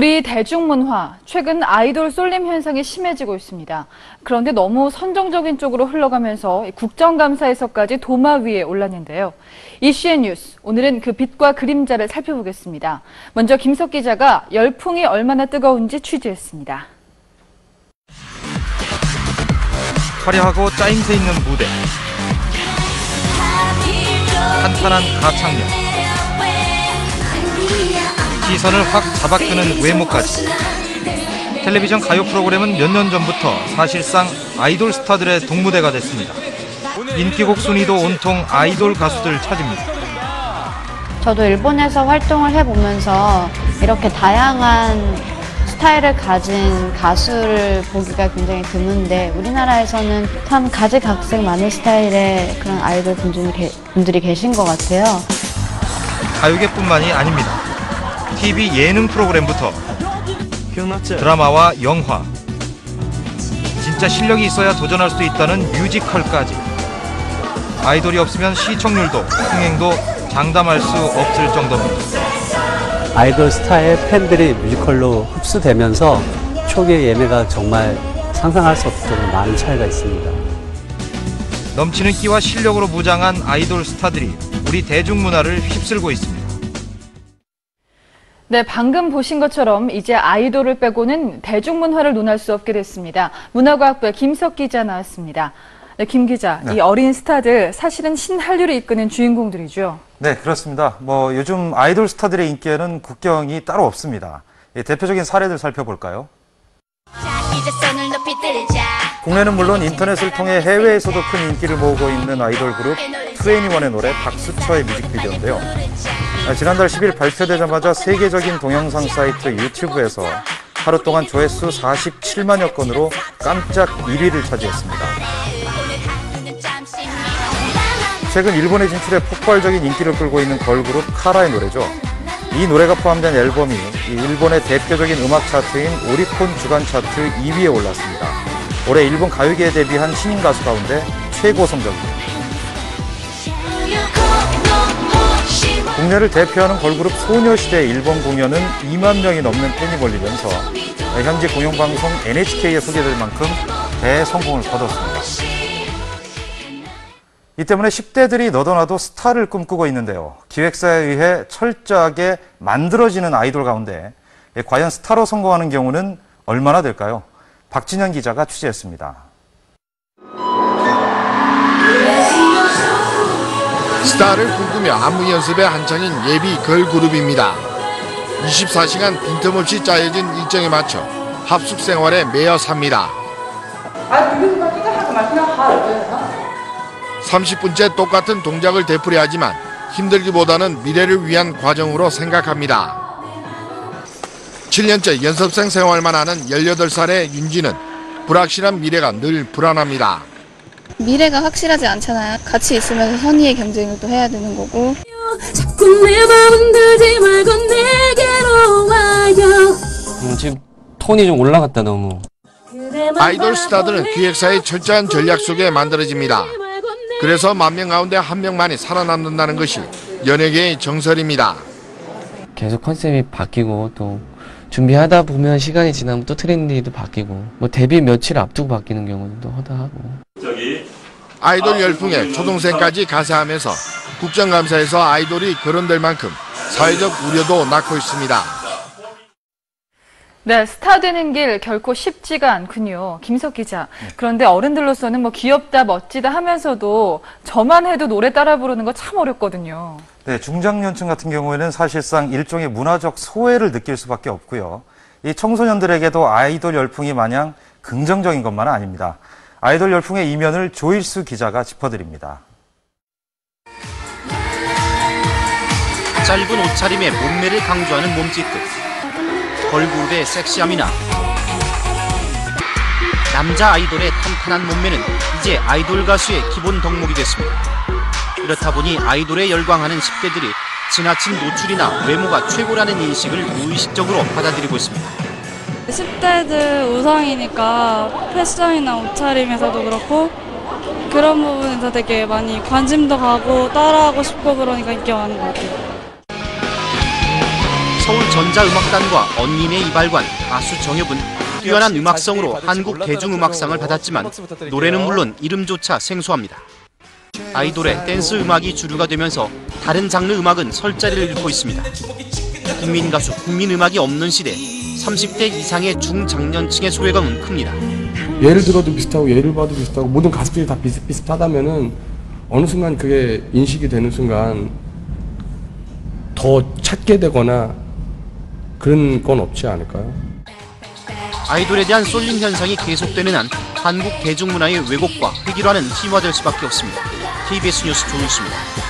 우리 대중문화, 최근 아이돌 쏠림 현상이 심해지고 있습니다. 그런데 너무 선정적인 쪽으로 흘러가면서 국정감사에서까지 도마 위에 올랐는데요. 이슈의 뉴스, 오늘은 그 빛과 그림자를 살펴보겠습니다. 먼저 김석 기자가 열풍이 얼마나 뜨거운지 취재했습니다. 화려하고 짜임새 있는 무대, 탄탄한 가창력, 시선을 확 잡아끄는 외모까지. 텔레비전 가요 프로그램은 몇 년 전부터 사실상 아이돌 스타들의 동무대가 됐습니다. 인기곡 순위도 온통 아이돌 가수들 차지입니다. 저도 일본에서 활동을 해보면서 이렇게 다양한 스타일을 가진 가수를 보기가 굉장히 드문데, 우리나라에서는 참 가지각색 많은 스타일의 그런 아이돌 분들이 계신 것 같아요. 가요계뿐만이 아닙니다. TV 예능 프로그램부터 드라마와 영화, 진짜 실력이 있어야 도전할 수 있다는 뮤지컬까지. 아이돌이 없으면 시청률도 흥행도 장담할 수 없을 정도입니다. 아이돌 스타의 팬들이 뮤지컬로 흡수되면서 초기의 예매가 정말 상상할 수 없도록 많은 차이가 있습니다. 넘치는 끼와 실력으로 무장한 아이돌 스타들이 우리 대중문화를 휩쓸고 있습니다. 네, 방금 보신 것처럼 이제 아이돌을 빼고는 대중문화를 논할 수 없게 됐습니다. 문화과학부의 김석 기자 나왔습니다. 네, 김 기자, 이 어린 스타들 사실은 신한류를 이끄는 주인공들이죠. 네, 그렇습니다. 요즘 아이돌 스타들의 인기에는 국경이 따로 없습니다. 대표적인 사례들 살펴볼까요? 국내는 물론 인터넷을 통해 해외에서도 큰 인기를 모으고 있는 아이돌 그룹 2NE1의 노래 박수처의 뮤직비디오인데요. 지난달 10일 발표되자마자 세계적인 동영상 사이트 유튜브에서 하루 동안 조회수 47만여 건으로 깜짝 1위를 차지했습니다. 최근 일본에 진출해 폭발적인 인기를 끌고 있는 걸그룹 카라의 노래죠. 이 노래가 포함된 앨범이 일본의 대표적인 음악 차트인 오리콘 주간 차트 2위에 올랐습니다. 올해 일본 가요계에 데뷔한 신인 가수 가운데 최고 성적입니다. 국내를 대표하는 걸그룹 소녀시대 일본 공연은 2만 명이 넘는 팬이 몰리면서 현지 공영방송 NHK에 소개될 만큼 대성공을 거뒀습니다. 이 때문에 10대들이 너도나도 스타를 꿈꾸고 있는데요. 기획사에 의해 철저하게 만들어지는 아이돌 가운데 과연 스타로 성공하는 경우는 얼마나 될까요? 박진현 기자가 취재했습니다. 스타를 꿈꾸며 안무 연습에 한창인 예비 걸그룹입니다. 24시간 빈틈없이 짜여진 일정에 맞춰 합숙 생활에 매여 삽니다. 30분째 똑같은 동작을 되풀이하지만 힘들기보다는 미래를 위한 과정으로 생각합니다. 7년째 연습생 생활만 하는 18살의 윤지는 불확실한 미래가 늘 불안합니다. 미래가 확실하지 않잖아요. 같이 있으면서 선의의 경쟁을 또 해야 되는 거고. 자꾸 내 마음 들지 말고 내게로 와요. 지금 톤이 좀 올라갔다 너무. 아이돌 스타들은 기획사의 철저한 전략 속에 만들어집니다. 그래서 10,000명 가운데 1명만이 살아남는다는 것이 연예계의 정설입니다. 계속 컨셉이 바뀌고 또 준비하다 보면 시간이 지나면 또 트렌드도 바뀌고 데뷔 며칠 앞두고 바뀌는 경우도 허다하고. 아이돌 열풍에 초동생까지 가세하면서 국정감사에서 아이돌이 거론될 만큼 사회적 우려도 낳고 있습니다. 네, 스타 되는 길 결코 쉽지가 않군요. 김석 기자. 그런데 어른들로서는 귀엽다, 멋지다 하면서도 저만 해도 노래 따라 부르는 거 참 어렵거든요. 네, 중장년층 같은 경우에는 사실상 일종의 문화적 소외를 느낄 수밖에 없고요. 이 청소년들에게도 아이돌 열풍이 마냥 긍정적인 것만은 아닙니다. 아이돌 열풍의 이면을 조일수 기자가 짚어드립니다. 짧은 옷차림에 몸매를 강조하는 몸짓들, 걸그룹의 섹시함이나 남자 아이돌의 탄탄한 몸매는 이제 아이돌 가수의 기본 덕목이 됐습니다. 이렇다 보니 아이돌에 열광하는 10대들이 지나친 노출이나 외모가 최고라는 인식을 무의식적으로 받아들이고 있습니다. 10대들 우상이니까 패션이나 옷차림에서도 그렇고 그런 부분에서 되게 많이 관심도 가고 따라하고 싶고 그러니까 인기가 많은 것 같아요. 서울전자음악단과 언니네 이발관, 가수 정엽은 뛰어난 음악성으로 한국 대중음악상을 받았지만 노래는 물론 이름조차 생소합니다. 아이돌의 댄스 음악이 주류가 되면서 다른 장르 음악은 설 자리를 잃고 있습니다. 국민 가수, 국민 음악이 없는 시대, 30대 이상의 중장년층의 소외감은 큽니다. 예를 들어도 비슷하고 예를 봐도 비슷하고 모든 가수들이 다 비슷하다면은 어느 순간 그게 인식이 되는 순간 더 찾게 되거나 그런 건 없지 않을까요? 아이돌에 대한 쏠림 현상이 계속되는 한 한국 대중문화의 왜곡과 획일화는 심화될 수밖에 없습니다. KBS 뉴스 조은수입니다.